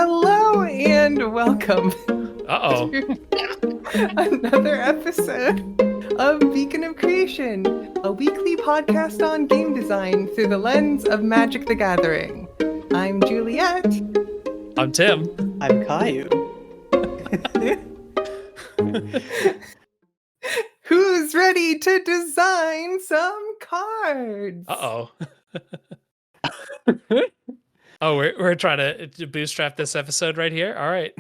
Hello and welcome Uh-oh. to another episode of Beacon of Creation, a weekly podcast on game design through the lens of Magic the Gathering. I'm Juliet. I'm Tim. I'm Kayiu. Who's ready to design some cards? Uh-oh. Oh, we're trying to bootstrap this episode right here. All right.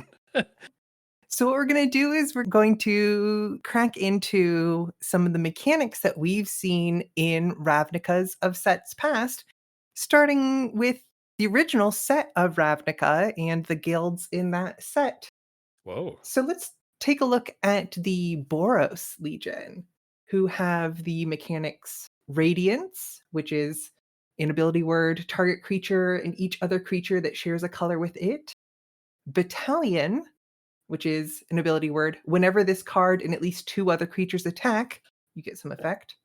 So what we're going to do is we're going to crack into some of the mechanics that we've seen in Ravnica's of sets past, starting with the original set of Ravnica and the guilds in that set. Whoa. So let's take a look at the Boros Legion, who have the mechanics Radiance, which is an ability word, target creature and each other creature that shares a color with it. Battalion, which is an ability word. Whenever this card and at least two other creatures attack, you get some effect.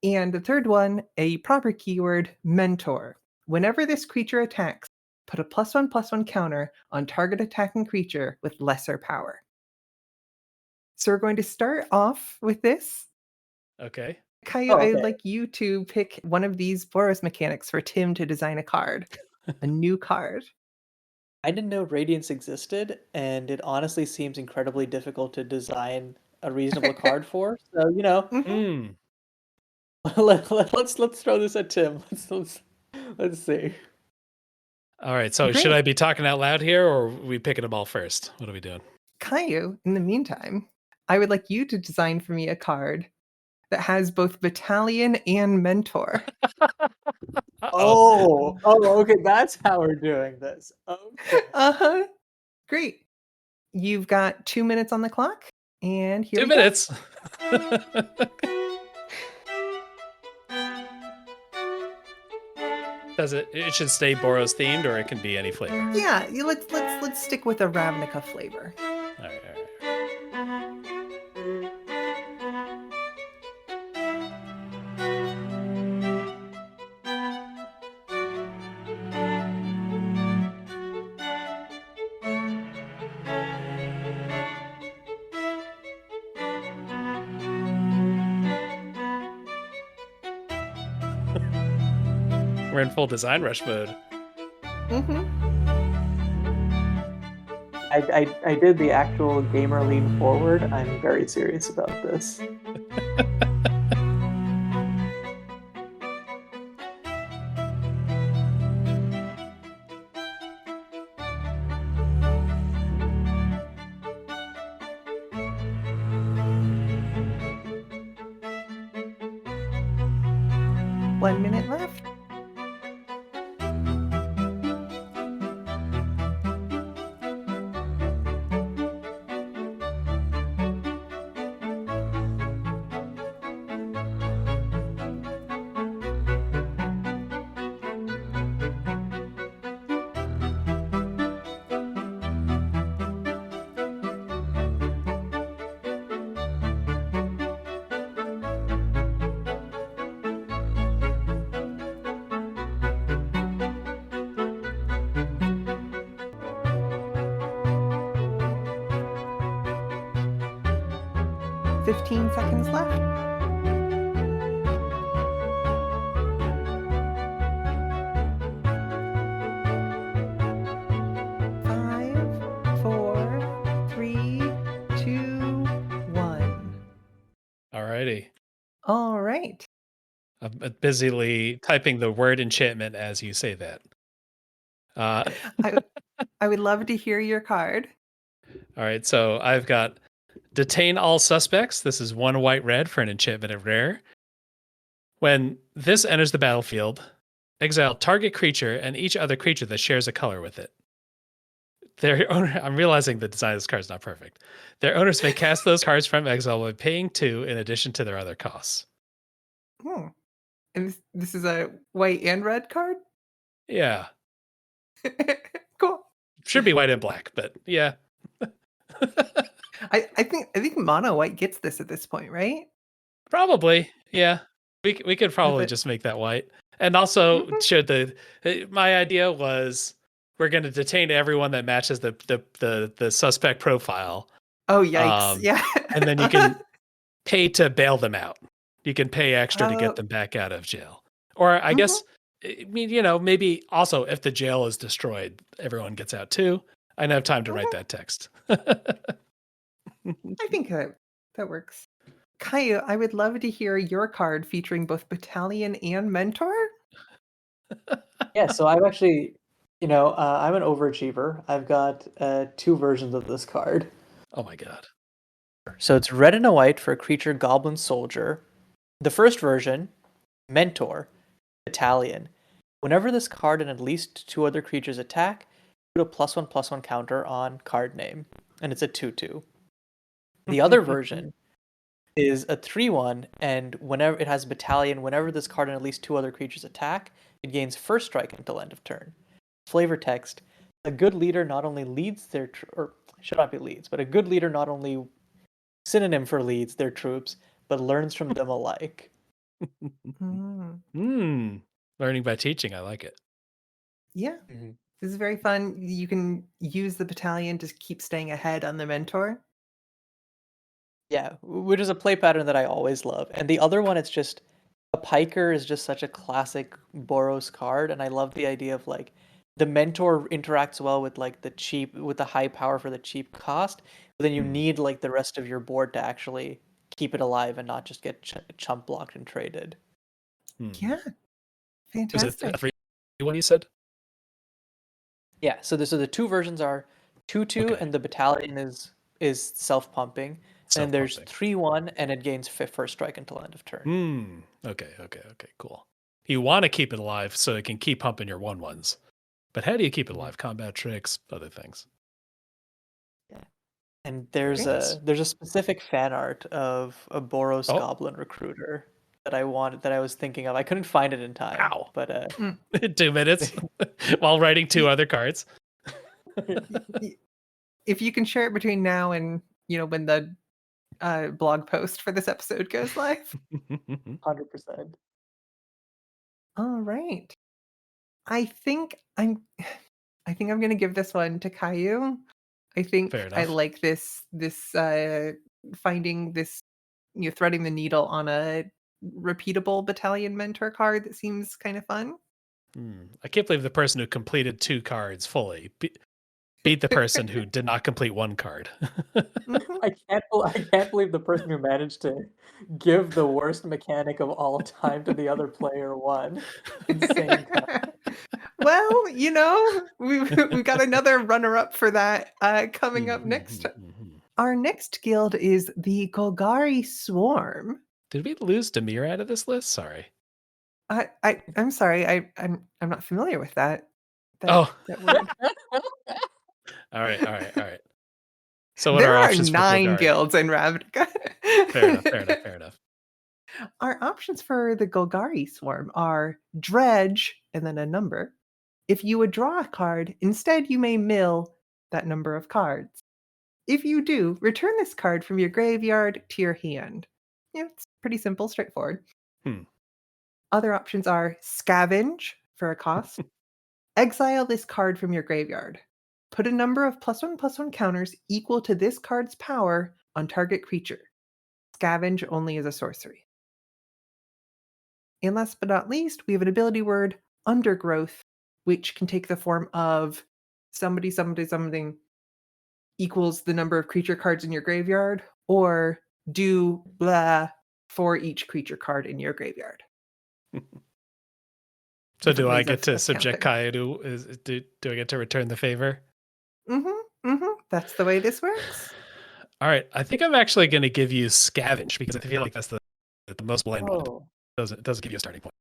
And the third one, a proper keyword, Mentor. Whenever this creature attacks, put a +1/+1 counter on target attacking creature with lesser power. So we're going to start off with this. Okay. Kayiu, Oh, okay. I'd like you to pick one of these Boros mechanics for Tim to design a card, a new card. I didn't know Radiance existed, and it honestly seems incredibly difficult to design a reasonable card for. So, Mhm. let's throw this at Tim. Let's see. All right. So Great. should I be talking out loud here, or are we picking them all first? What are we doing? Kayiu, in the meantime, I would like you to design for me a card that has both Battalion and Mentor. Uh-oh. Okay, that's how we're doing this. Okay. Uh-huh. Great. You've got 2 minutes on the clock, and here 2 we go. minutes. It should stay Boros themed, or it can be any flavor. Yeah, let's stick with a Ravnica flavor. All right. We're in full design rush mode. Mm-hmm. I did the actual gamer lean forward. I'm very serious about this. One minute left. – 15 seconds left. Five, four, three, two, one. Alrighty. All right. I'm busily typing the word enchantment as you say that. I would love to hear your card. All right, so I've got Detain All Suspects. This is 1 white-red for an enchantment of rare. When this enters the battlefield, exile target creature and each other creature that shares a color with it. Their owner, I'm realizing the design of this card is not perfect. Their owners may cast those cards from exile by paying 2 in addition to their other costs. And this is a white and red card? Yeah. Cool. Should be white and black, but yeah. I think mono white gets this at this point, right? Probably, yeah. We could probably just make that white. And also, Mhm. should my idea was we're going to detain everyone that matches the suspect profile. Oh, yikes. Yeah. And then you can pay to bail them out. You can pay extra to get Oh, them back out of jail. Or I guess, I mean, maybe also if the jail is destroyed, everyone gets out too. I don't have time to write that text. I think that works. Kayiu, I would love to hear your card featuring both Battalion and Mentor. Yeah, so I've actually, I'm an overachiever. I've got 2 versions of this card. Oh my god. So it's red and a white for a creature Goblin Soldier. The first version, Mentor, Battalion. Whenever this card and at least 2 other creatures attack, put a +1/+1 counter on card name, and it's a 2/2. The other version is a 3/1, and whenever it has Battalion, whenever this card and at least 2 other creatures attack, it gains first strike until end of turn. Flavor text: a good leader not only leads their or should not be leads, but a good leader not only synonym for leads their troops, but learns from them alike. Learning by teaching. I like it. Yeah, Mm-hmm. this is very fun. You can use the Battalion to keep staying ahead on the Mentor. Yeah, which is a play pattern that I always love. And the other one, it's just a Piker is just such a classic Boros card, and I love the idea of like the Mentor interacts well with like with the high power for the cheap cost, but then you need like the rest of your board to actually keep it alive and not just get chump blocked and traded. Yeah, Was it fantastic. the 3/1 you said? Yeah, so the 2 versions are 2/2, Okay. and the Battalion is self-pumping. And then there's Self-pumping. 3/1, and it gains first strike until end of turn. Okay, cool. You want to keep it alive so it can keep pumping your 1/1s. But how do you keep it alive? Combat tricks, other things. Yeah. And there's Nice. a specific fan art of a Boros Oh. Goblin Recruiter that I was thinking of. I couldn't find it in time. Ow. But 2 minutes while writing 2 other cards. If you can share it between now and when the blog post for this episode goes live. 100%. All right. I think I'm going to give this one to Kayiu. I think Fair I enough. like this finding this threading the needle on a repeatable Battalion Mentor card that seems kind of fun. I can't believe the person who completed 2 cards fully beat the person who did not complete 1 card. I can't believe the person who managed to give the worst mechanic of all time to the other player won. Insane card. Well, we've got another runner-up for that coming up next. Our next guild is the Golgari Swarm. Did we lose Demir out of this list? Sorry. I'm sorry. I'm not familiar with that. That word. All right. So what there are are options 9 for Golgari? guilds in Ravnica. Fair enough. Our options for the Golgari Swarm are dredge and then a number. If you would draw a card, instead you may mill that number of cards. If you do, return this card from your graveyard to your hand. It's pretty simple, straightforward. Other options are scavenge for a cost. Exile this card from your graveyard. Put a number of +1/+1 counters equal to this card's power on target creature. Scavenge only as a sorcery. And last but not least, we have an ability word, Undergrowth, which can take the form of something equals the number of creature cards in your graveyard, or do blah for each creature card in your graveyard. So do I ways get to of subject counting. Kayiu to do I get to return the favor? That's the way this works. All right. I think I'm actually going to give you scavenge because I feel like that's the most blind one. It doesn't give you a starting point.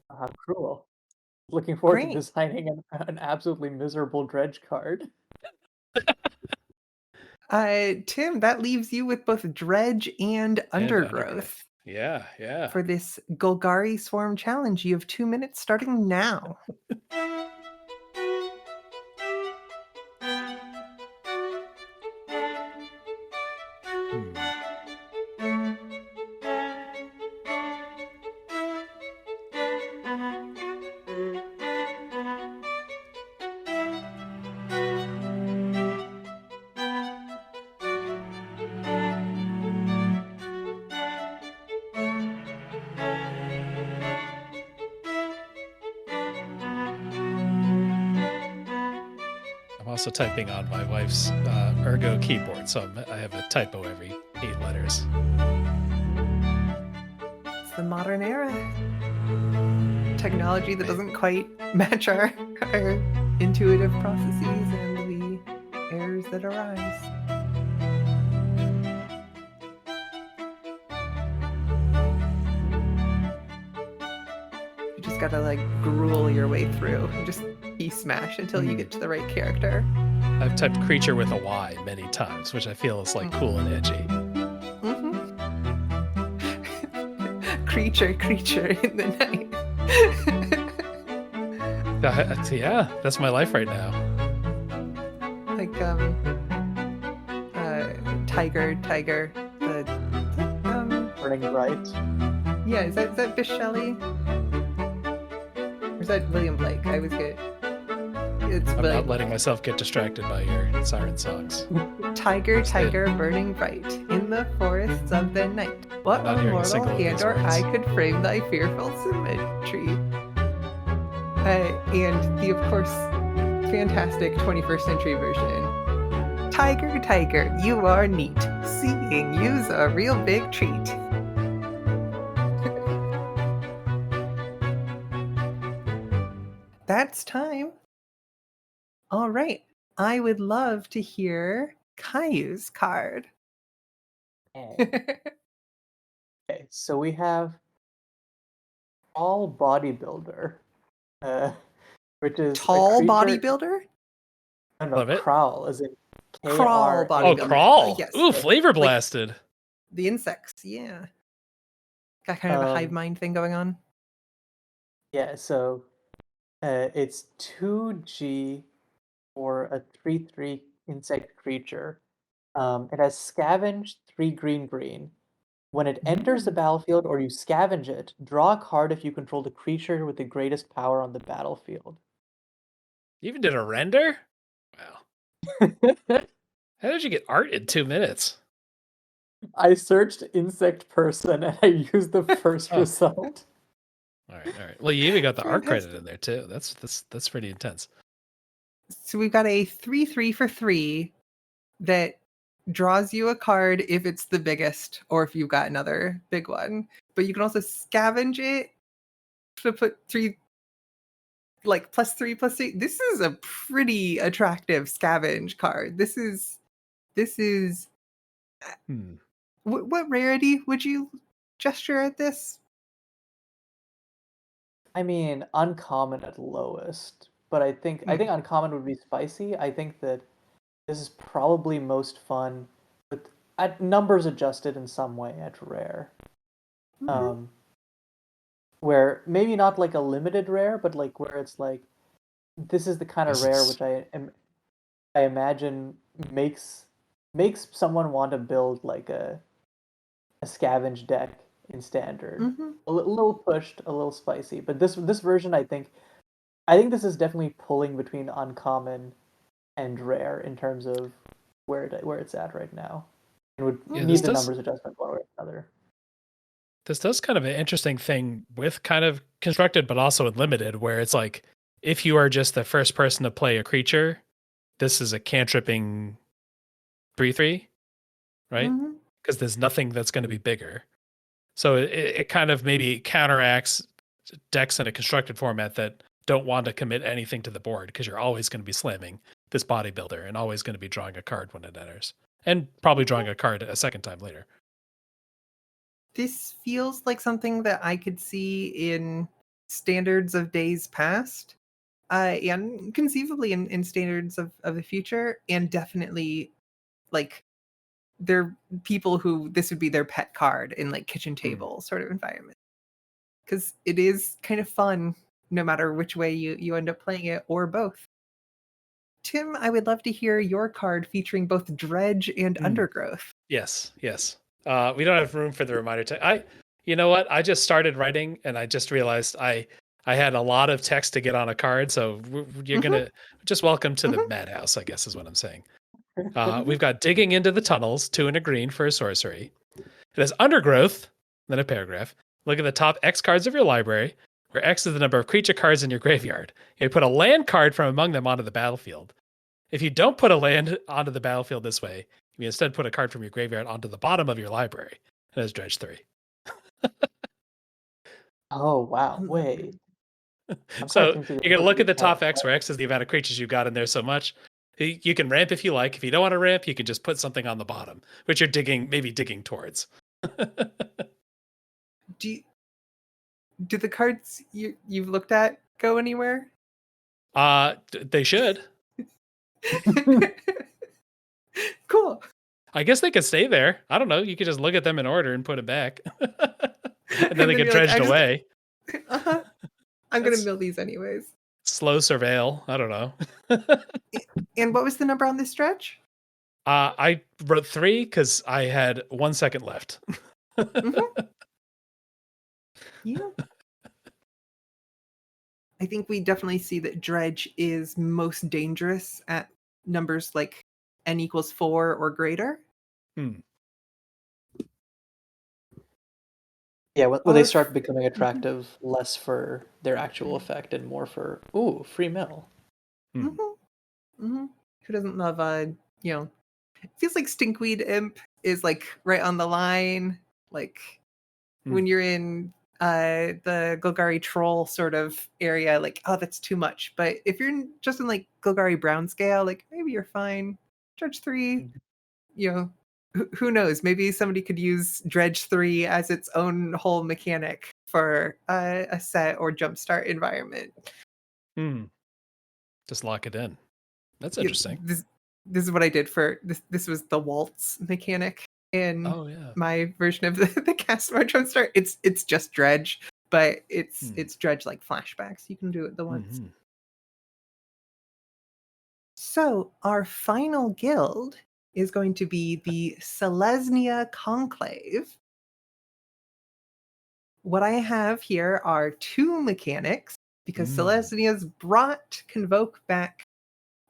How cruel. Looking forward to Great. designing an absolutely miserable dredge card. Tim, that leaves you with both dredge and undergrowth. Yeah. For this Golgari Swarm challenge, you have 2 minutes starting now. also typing on my wife's Ergo keyboard, so I have a typo every 8 letters. It's the modern era. Technology that doesn't quite match our intuitive processes and the errors that arise. You just gotta like gruel your way through and just key smash until you get to the right character. I've typed creature with a Y many times, which I feel is like cool and edgy. Creature in the night. Yeah, that's my life right now. Like tiger. The Burning Bright. yeah, is that Bish Shelley? Or is that William Blake? I was good. It's I'm William not letting myself get distracted by your siren songs. Tiger, burning bright in the forests of the night. What I'm not hearing a mortal single of these hand or words. eye could frame thy fearful symmetry? And the, of course, fantastic 21st century version. Tiger, you are neat. Seeing you's a real big treat. That's time. All right. I would love to hear Kayu's card. Okay, so we have All Bodybuilder, which is Tall a creature... bodybuilder? No, Love it. Crawl, as in Crawl K-R-A-W. bodybuilder. Oh, crawl! Yes. Ooh, flavor Like- blasted. The insects, yeah. Got kind of a hive mind thing going on. Yeah, so it's 2G for a 3/3 insect creature. It has scavenge 3 green. When it enters the battlefield or you scavenge it, draw a card if you control the creature with the greatest power on the battlefield. You even did a render? Wow. How did you get art in 2 minutes? I searched insect person and I used the first result. All right. Well, you even got the art Fantastic. credit in there too. That's pretty intense. So we've got a 3/3 for 3 that draws you a card if it's the biggest or if you've got another big one. But you can also scavenge it to put 3, like +3/+3. This is a pretty attractive scavenge card. This is what rarity would you gesture at this? I mean, uncommon at lowest, but I think uncommon would be spicy. I think that this is probably most fun with at numbers adjusted in some way at rare. Where maybe not like a limited rare, but like where it's like this is the kind of rare which I imagine makes someone want to build like a scavenge deck in standard. A little pushed, a little spicy, but this version I think this is definitely pulling between uncommon and rare in terms of where it's at right now. It would need the numbers adjustment one way or another. This does kind of an interesting thing with kind of constructed, but also limited, where it's like if you are just the first person to play a creature, this is a cantripping 3/3, right? Because there's nothing that's going to be bigger. So it kind of maybe counteracts decks in a constructed format that don't want to commit anything to the board because you're always going to be slamming this bodybuilder and always going to be drawing a card when it enters and probably drawing a card a second time later. This feels like something that I could see in standards of days past, and conceivably in standards of the future, and definitely like there are people who this would be their pet card in like kitchen table sort of environment. Because it is kind of fun no matter which way you end up playing it or both. Tim, I would love to hear your card featuring both Dredge and Undergrowth. Yes. We don't have room for the reminder text. You know what? I just started writing and I just realized I had a lot of text to get on a card. So you're going to just welcome to the madhouse, I guess is what I'm saying. We've got Digging into the Tunnels, 2 and a green for a sorcery. It has Undergrowth, then a paragraph. Look at the top X cards of your library, where X is the number of creature cards in your graveyard. You put a land card from among them onto the battlefield. If you don't put a land onto the battlefield this way, you instead put a card from your graveyard onto the bottom of your library. It has dredge 3. Oh wow, wait. I'm kind of So confused. you're going to look at the top What? X, where X is the amount of creatures you've got in there so much. You can ramp if you like. If you don't want to ramp, you can just put something on the bottom, which you're maybe digging towards. Do the cards you've looked at go anywhere? They should. Cool. I guess they could stay there. I don't know. You could just look at them in order and put it back. And then they get you're like, dredged away. Uh-huh. I'm going to That's- mill these anyways. Slow surveil. I don't know. And what was the number on this stretch? I wrote 3 because I had 1 second left. Mhm. Yeah. I think we definitely see that dredge is most dangerous at numbers like n equals 4 or greater. Yeah, when they Our start becoming attractive, less for their actual effect and more for free mill. Mhm. Mhm. Who doesn't love it feels like Stinkweed Imp is like right on the line, like when you're in the Golgari Troll sort of area, like, oh, that's too much. But if you're just in like Golgari Brown scale, like maybe you're fine. Dredge 3, who knows? Maybe somebody could use Dredge 3 as its own whole mechanic for a set or jumpstart environment. Just lock it in. That's Yeah, interesting. This is what I did for this. This was the waltz mechanic in my version of the cast more jumpstart. It's just dredge, but it's dredge like flashbacks. You can do it the once. So our final guild is going to be the Selesnya Conclave. What I have here are 2 mechanics because Selesnya's brought Convoke back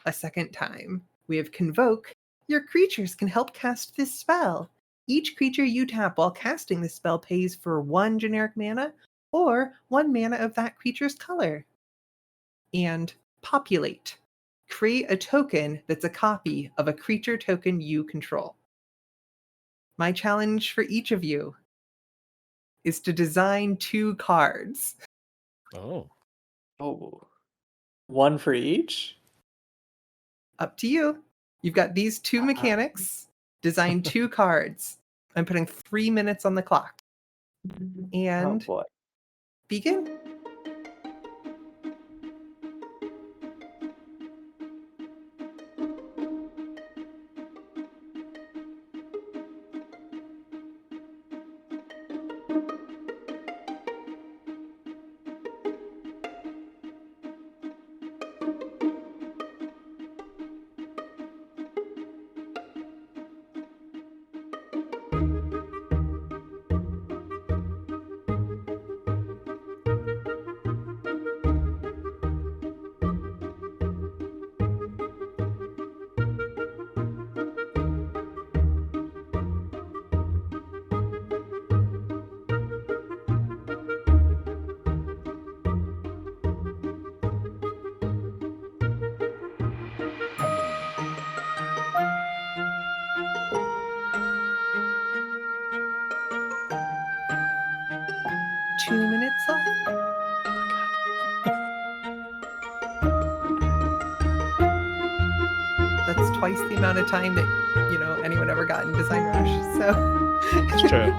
a second time. We have Convoke. Your creatures can help cast this spell. Each creature you tap while casting this spell pays for 1 generic mana or 1 mana of that creature's color. And Populate. Create a token that's a copy of a creature token you control. My challenge for each of you is to design 2 cards. Oh. One for each? Up to you. You've got these 2 mechanics. Design 2 cards. I'm putting 3 minutes on the clock. And begin. Two minutes left. That's twice the amount of time that anyone ever got in Design Rush. So It's true.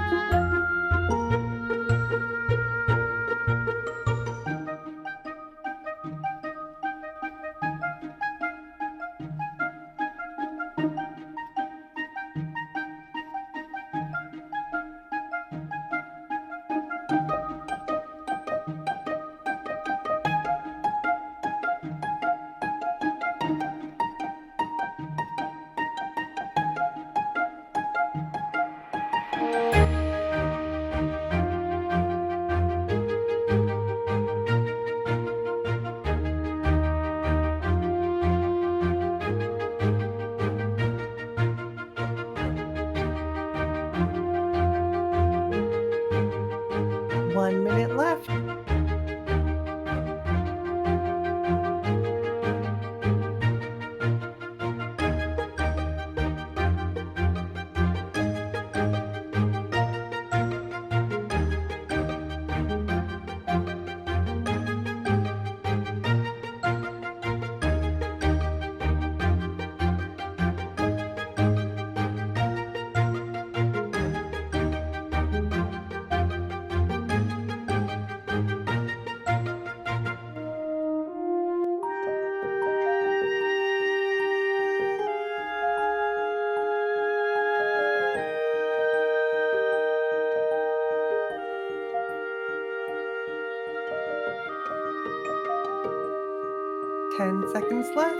10 seconds left.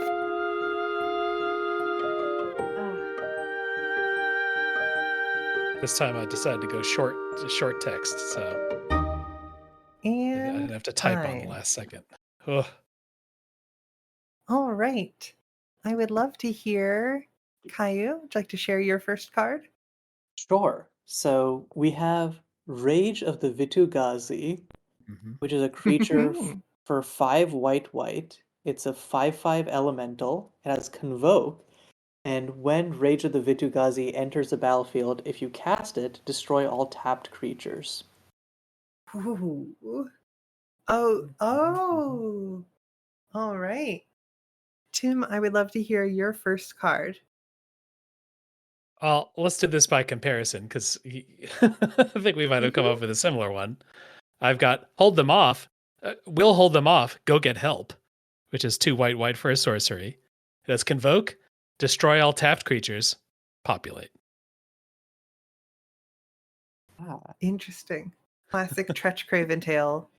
This time I decided to go short text, so I And didn't have to type on the time. last second. Ugh. All right. I would love to hear, Kayiu, would you like to share your first card? Sure. So we have Rage of the Vitu-Ghazi, Mhm. which is a creature for 5 white. It's a 5/5 elemental. It has Convoke, and when Rage of the Vitu-Ghazi enters the battlefield, if you cast it, destroy all tapped creatures. Ooh. Oh. All right. Tim, I would love to hear your first card. Well, let's do this by comparison because I think we might have come up with a similar one. I've got Hold Them Off. Will hold them off. Go get help, which is 2 white for a sorcery. It has Convoke, destroy all tapped creatures, populate. Ah. Interesting. Classic Tretch Craven Tale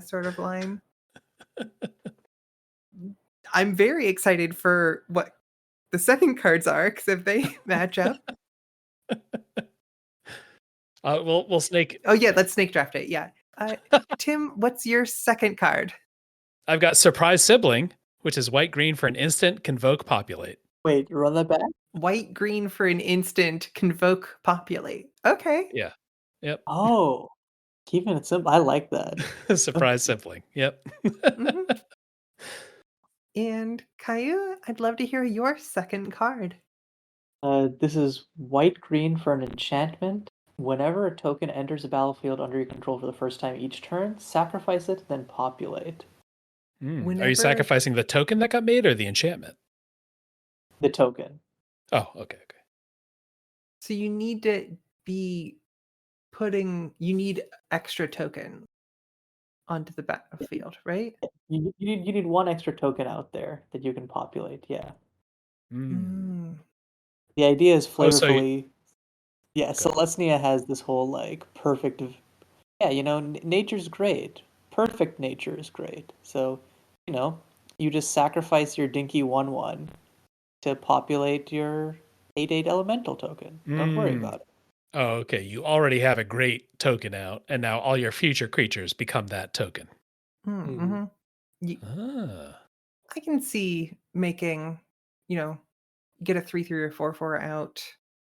sort of line. I'm very excited for what the second cards are, because if they match up. We'll snake. Oh, yeah, let's snake draft it. Yeah. Tim, what's your second card? I've got Surprise Sibling, which is white-green for an instant, Convoke, populate. Wait, run that back? White green for an instant, Convoke, populate. Okay. Yeah. Yep. Oh, keeping it simple. I like that. Surprise Sibling. Yep. Mhm. And Kayiu, I'd love to hear your second card. This is white-green for an enchantment. Whenever a token enters a battlefield under your control for the first time each turn, sacrifice it, then populate. Are you Whenever- sacrificing the token that got made or the enchantment? The token. Oh, okay. So you need to be you need extra token onto the battlefield, right? You need one extra token out there that you can populate. Yeah. Mm. The idea is Oh, so flavorfully. Yeah, Go. Selesnya has this whole like perfect. Yeah, nature's great. Perfect nature is great. So, you just sacrifice your dinky 1/1 to populate your 8/8 elemental token. Don't worry about it. Oh, okay. You already have a great token out, and now all your future creatures become that token. Mm-hmm. I can see making, get a 3/3 or 4/4 out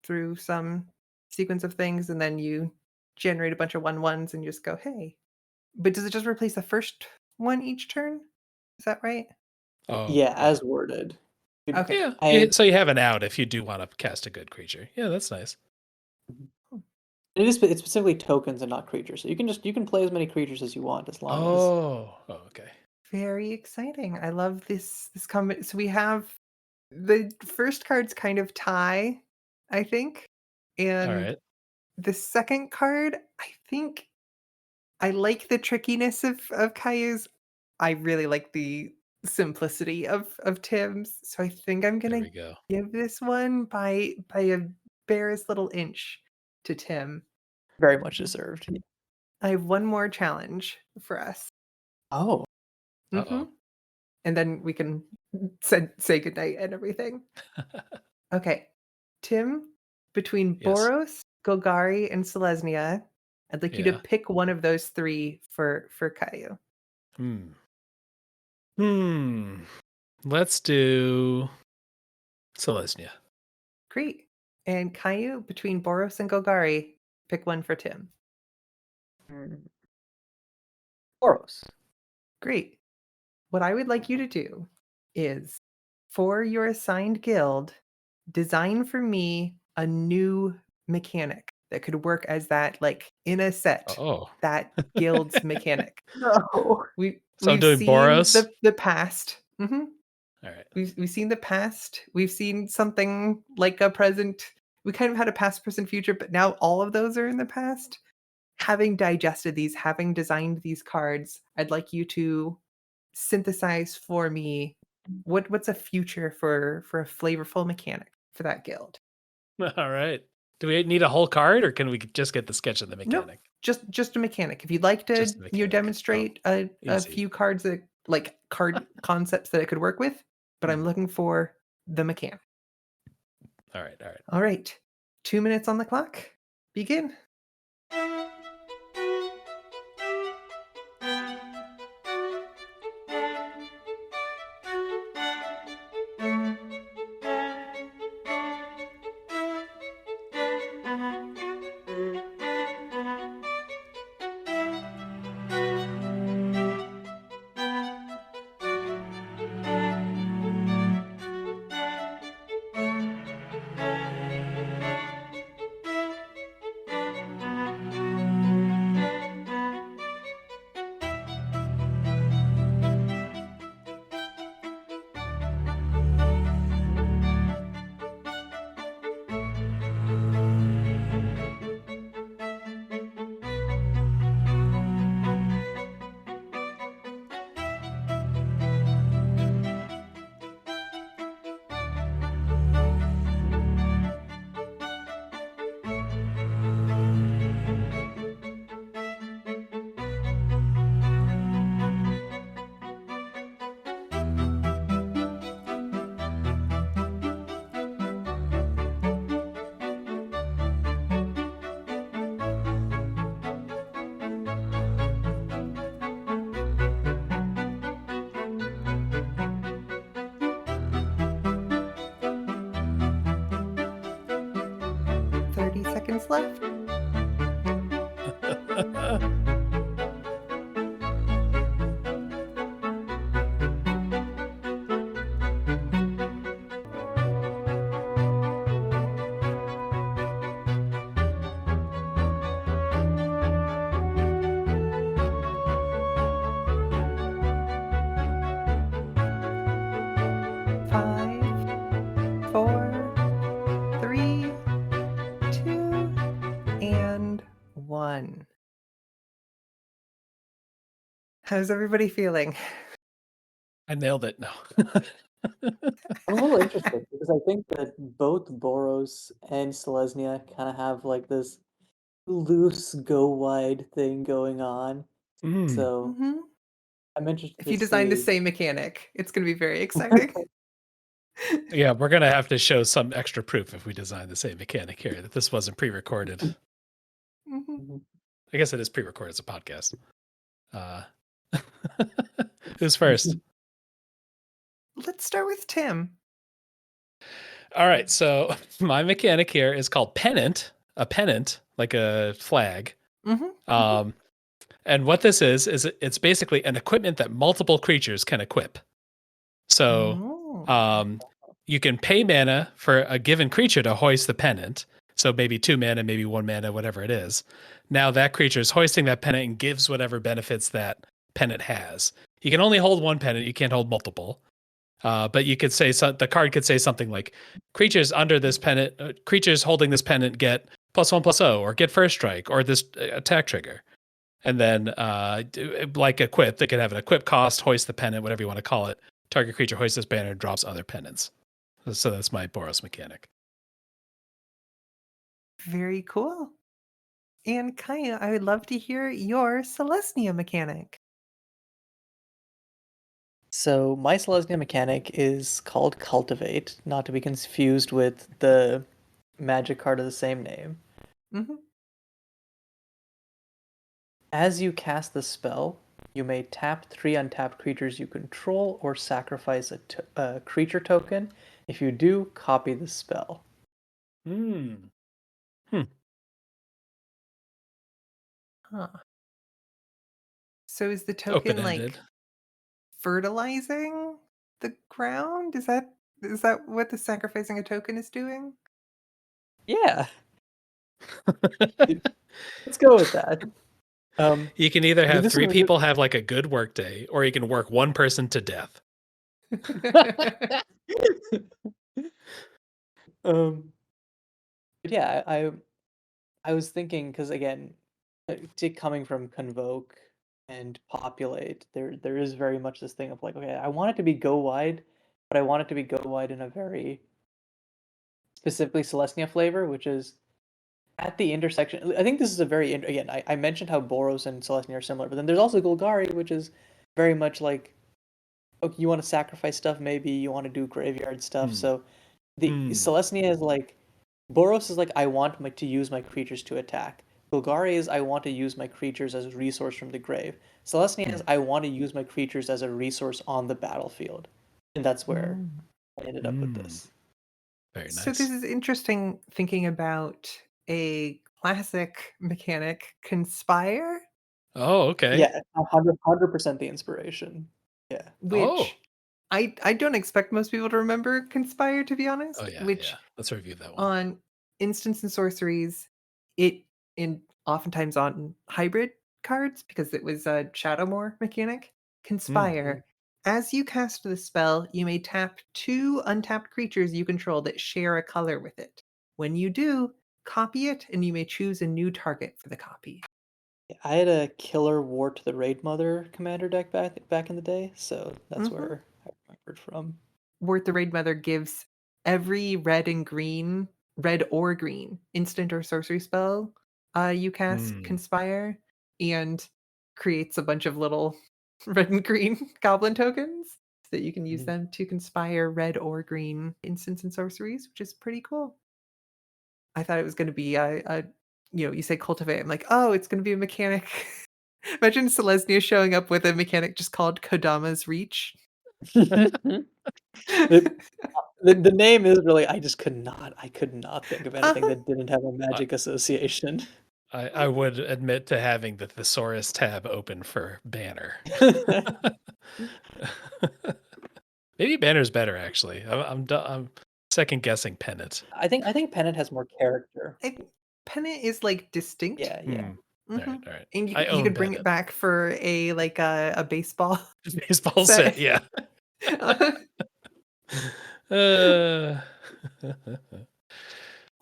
through some sequence of things, and then you generate a bunch of 1/1s and just go, hey. But does it just replace the first one each turn? Is that right? Oh, Yeah, as worded. Okay. Yeah. So you have an out if you do want to cast a good creature. Yeah, that's nice. It's specifically tokens and not creatures. So you can play as many creatures as you want as long as. Oh, okay. Very exciting. I love this comment. So we have the first card's kind of tie, I think. All And right. the second card, I think I like the trickiness of Kayu's. I really like the simplicity of Tim's. So I think I'm There gonna we go. give this one by a barest little inch to Tim. Very much deserved. I have one more challenge for us. Oh. Uh-oh. And then we can say goodnight and everything. Okay. Tim, between Yes. Boros, Golgari, and Selesnya, I'd like you to Yeah. pick one of those 3 for Kayiu. Let's do Selesnya. Great. And Kayiu, between Boros and Golgari, pick one for Tim. Boros. Great. What I would like you to do is, for your assigned guild, design for me a new mechanic that could work as that, like, in a set, Oh. that guild's mechanic. No. We've I'm doing seen Boros? the past. All right. We've seen the past. We've seen something like a present. We kind of had a past, present, future, but now all of those are in the past. Having digested these, having designed these cards, I'd like you to synthesize for me what's a future for a flavorful mechanic for that guild. All right. Do we need a whole card, or can we just get the sketch of the Nope, mechanic? just a mechanic. If you'd like to Just a mechanic. demonstrate a Easy. few cards that like card concepts that it could work with, but I'm looking for the mechanic. All right, all right. All right. 2 minutes on the clock. Begin. Seconds left. Five, four, three, two, and one. How's everybody feeling? I nailed it. No. I'm a little interested because I think that both Boros and Selesnya kind of have like this loose go wide thing going on. So Mm-hmm. I'm interested If to you design the see. same mechanic, it's going to be very exciting. Yeah, we're gonna have to show some extra proof if we design the same mechanic here that this wasn't pre-recorded. Mm-hmm. I guess it is pre-recorded as a podcast. Who's first? Let's start with Tim. All right, so my mechanic here is called Pennant, a pennant, like a flag. Mm-hmm. And what this is it's basically an equipment that multiple creatures can equip. So Oh. you can pay mana for a given creature to hoist the pennant. So maybe 2 mana, maybe 1 mana, whatever it is. Now that creature is hoisting that pennant and gives whatever benefits that pennant has. You can only hold one pennant, you can't hold multiple. But you could say the card could say something like creatures under this pennant, creatures holding this pennant get +1/+0, or get first strike, or this attack trigger. And then, like equip, they could have an equip cost, hoist the pennant, whatever you want to call it. Target creature hoists this banner, drops other pennants. So that's my Boros mechanic. Very cool. And Kayiu, I would love to hear your Selesnya mechanic. So my Selesnya mechanic is called Cultivate, not to be confused with the magic card of the same name. Mm-hmm. As you cast the spell, you may tap 3 untapped creatures you control or sacrifice a creature token. If you do, copy the spell. Huh. So is the token Open-ended. like fertilizing the ground? Is that what the sacrificing a token is doing? Yeah. Let's go with that. You can either have this 3 one was people have like a good work day, or you can work 1 person to death. But yeah, I was thinking because again, coming from Convoke and Populate, there is very much this thing of like, okay, I want it to be go wide, but I want it to be go wide in a very specifically Celestia flavor, which is at the intersection. I think this is a very again. I mentioned how Boros and Celestia are similar, but then there's also Golgari, which is very much like okay, you want to sacrifice stuff, maybe you want to do graveyard stuff. Hmm. So the Selesnya is like, Boros is like, I want to use my creatures to attack. Golgari is, I want to use my creatures as a resource from the grave. Selesnya is, I want to use my creatures as a resource on the battlefield. And that's where I ended up with this. Very So nice. this is interesting thinking about a classic mechanic, Conspire, Oh, okay. Yeah, 100% the inspiration. Yeah. Oh. which I don't expect most people to remember Conspire, to be honest, Oh yeah, which yeah. Let's review that one. on instants and sorceries, it in oftentimes on hybrid cards because it was a Shadowmoor mechanic. Conspire. As you cast the spell, you may tap 2 untapped creatures you control that share a color with it. When you do, copy it, and you may choose a new target for the copy. I had a killer War to the Raid Mother commander deck back in the day, so that's Mhm. where I remembered from. Wart the Raid Mother gives every red or green, instant or sorcery spell you cast Conspire, and creates a bunch of little red and green goblin tokens so that you can use them to conspire red or green instants and sorceries, which is pretty cool. I thought it was going to be you say cultivate. I'm like, oh, it's going to be a mechanic. Imagine Selesnya showing up with a mechanic just called Kodama's Reach. the, the name is really, I could not think of anything that didn't have a magic association. I would admit to having the thesaurus tab open for banner. Maybe banner's better actually. I'm second guessing pennant. I think Pennant has more character. Pennant is like distinct. Yeah, yeah. All right. And I you own could bring it pennant. back for a baseball Baseball set, yeah.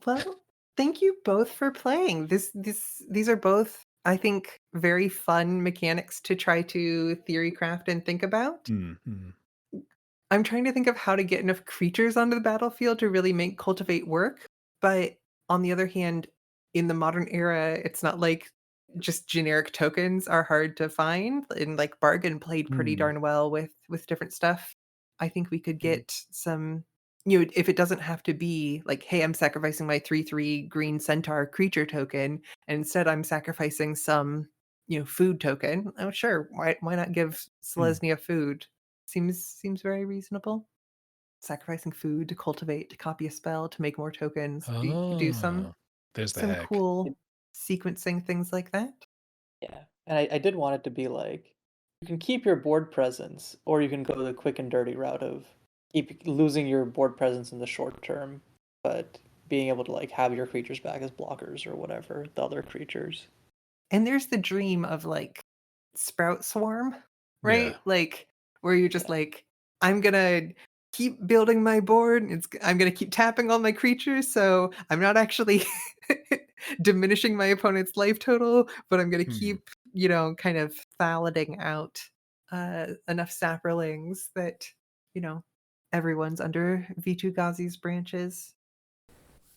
Well, thank you both for playing. These are both, I think, very fun mechanics to try to theory craft and think about. I'm trying to think of how to get enough creatures onto the battlefield to really make cultivate work, but on the other hand, in the modern era, it's not like just generic tokens are hard to find, and like Bargain played pretty darn well with different stuff. I think we could get some, if it doesn't have to be like, hey, I'm sacrificing my 3/3 green centaur creature token, and instead I'm sacrificing some, food token. Oh, sure. Why not give Selesnya food? Seems very reasonable. Sacrificing food to cultivate, to copy a spell, to make more tokens. You could do Oh, there's the some hack. cool sequencing things like that. Yeah. And I did want it to be like, you can keep your board presence, or you can go the quick and dirty route of keep losing your board presence in the short term, but being able to like have your creatures back as blockers or whatever, the other creatures. And there's the dream of like Sprout Swarm, right? Yeah. Like where you're just Yeah. like, I'm gonna keep building my board. I'm gonna keep tapping all my creatures, so I'm not actually diminishing my opponent's life total, but I'm gonna keep, kind of thalating out enough saprolings that, everyone's under V2 Ghazi's branches.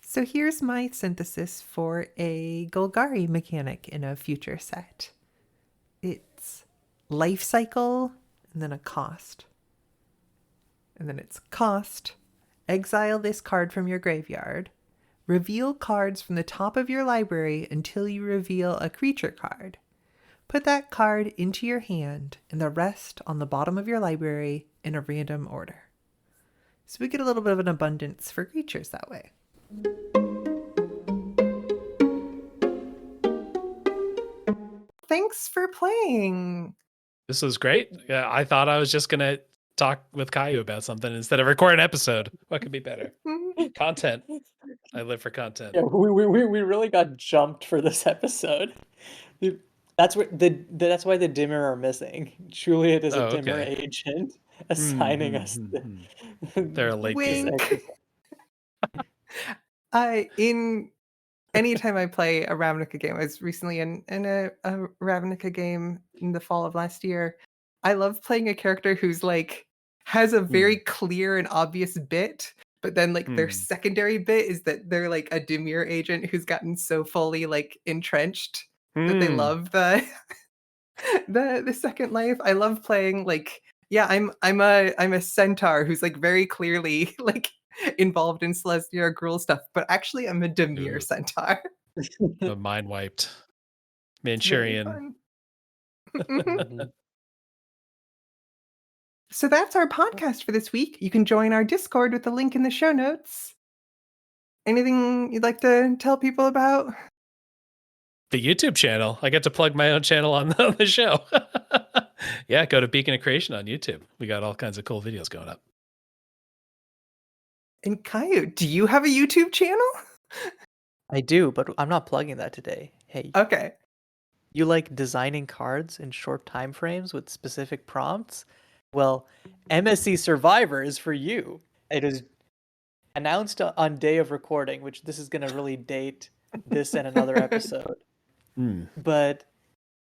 So here's my synthesis for a Golgari mechanic in a future set. It's life cycle and then a cost. And then it's cost. Exile this card from your graveyard. Reveal cards from the top of your library until you reveal a creature card. Put that card into your hand and the rest on the bottom of your library in a random order. So we get a little bit of an abundance for creatures that way. Thanks for playing. This was great. Yeah, I thought I was just gonna talk with Kayiu about something instead of record an episode. What could be better? Content. I live for content. Yeah, we really got jumped for this episode. That's why the dimmer are missing. Juliet is a dimmer agent assigning us They're a late Wink. Anytime I play a Ravnica game, I was recently in a Ravnica game in the fall of last year. I love playing a character who's like has a very clear and obvious bit, but then like their secondary bit is that they're like a Dimir agent who's gotten so fully like entrenched that they love the second life. I love playing like Yeah, I'm a centaur who's like very clearly like involved in Selesnya Gruul stuff, but actually I'm a Demir Ooh. centaur. The mind wiped It's very Manchurian. fun. So that's our podcast for this week. You can join our Discord with the link in the show notes. Anything you'd like to tell people about? The YouTube channel. I get to plug my own channel on the show. Yeah, go to Beacon of Creation on YouTube. We got all kinds of cool videos going up. And Kayiu, do you have a YouTube channel? I do, but I'm not plugging that today. Hey, Okay. you like designing cards in short time frames with specific prompts? Well, MSC Survivor is for you. It is announced on day of recording, which this is going to really date this and another episode. But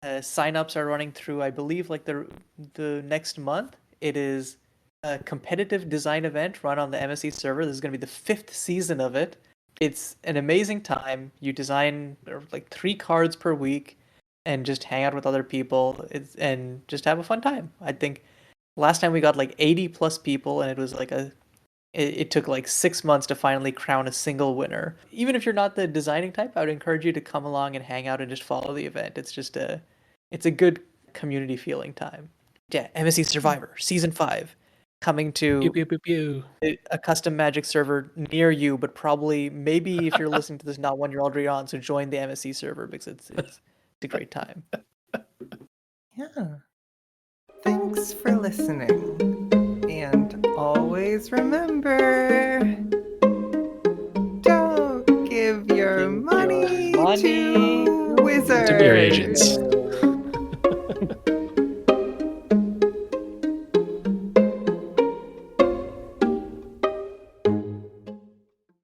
signups are running through, I believe, like the next month. It is a competitive design event run on the MSC server. This is going to be the 5th season of it. It's an amazing time. You design like 3 cards per week and just hang out with other people and just have a fun time. I think last time we got like 80 plus people, and it was like it took like 6 months to finally crown a single winner. Even if you're not the designing type, I would encourage you to come along and hang out and just follow the event. It's a good community feeling time. Yeah, MSC Survivor Season 5 coming to Pew, pew, pew, pew. a custom Magic server near you, but probably maybe if you're listening to this, not one you're already on. So join the MSC server because it's a great time. Yeah. Thanks for listening. And always remember, don't give your money to wizards. To beer agents.